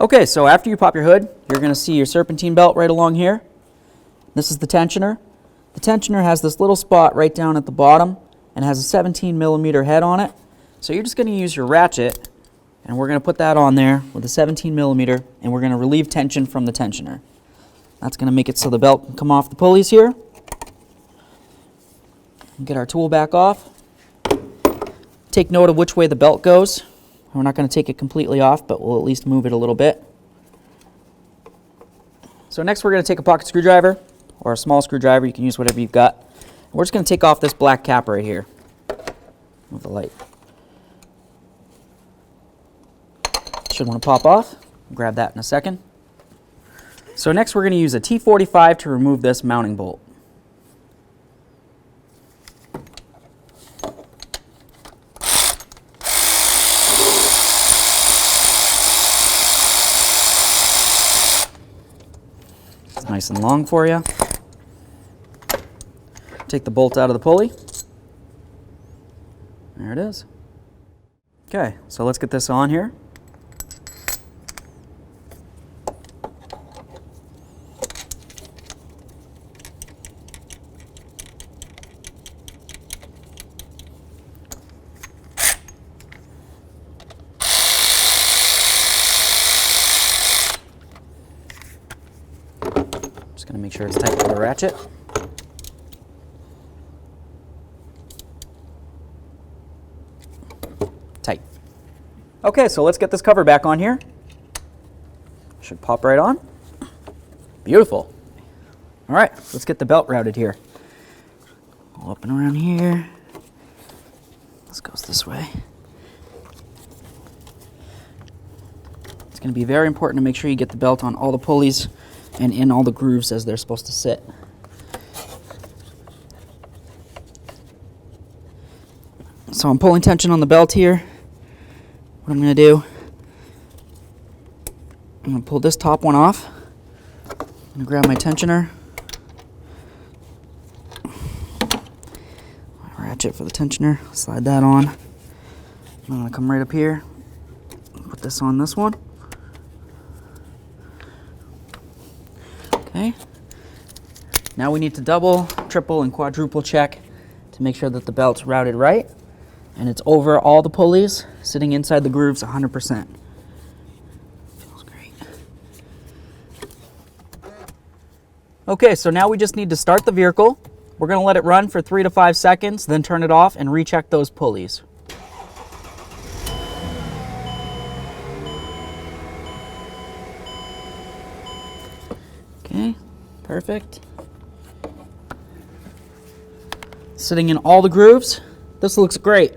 Okay, so after you pop your hood, you're going to see your serpentine belt right along here. This is the tensioner. The tensioner has this little spot right down at the bottom and has a 17 millimeter head on it. So you're just going to use your ratchet, and we're going to put that on there with a 17 millimeter, and we're going to relieve tension from the tensioner. That's going to make it so the belt can come off the pulleys here. Get our tool back off. Take note of which way the belt goes. We're not going to take it completely off, but we'll at least move it a little bit. So next we're going to take a pocket screwdriver, or a small screwdriver, you can use whatever you've got. We're just going to take off this black cap right here. Move the light. Should want to pop off. Grab that in a second. So next we're going to use a T45 to remove this mounting bolt. It's nice and long for you. Take the bolt out of the pulley. There it is. Okay, so let's get this on here. Just going to make sure it's tight with the ratchet. Tight. Okay, so let's get this cover back on here. Should pop right on. Beautiful. All right, let's get the belt routed here. I'll open around here. This goes this way. It's going to be very important to make sure you get the belt on all the pulleys and in all the grooves as they're supposed to sit. So I'm pulling tension on the belt here. What I'm going to do, I'm going to pull this top one off. I'm going to grab my tensioner. My ratchet for the tensioner. Slide that on. I'm going to come right up here. Put this on this one. Okay. Now we need to double, triple, and quadruple check to make sure that the belt's routed right and it's over all the pulleys, sitting inside the grooves 100%. Feels great. Okay, so now we just need to start the vehicle. We're going to let it run for 3 to 5 seconds, then turn it off and recheck those pulleys. Okay, perfect. Sitting in all the grooves. This looks great.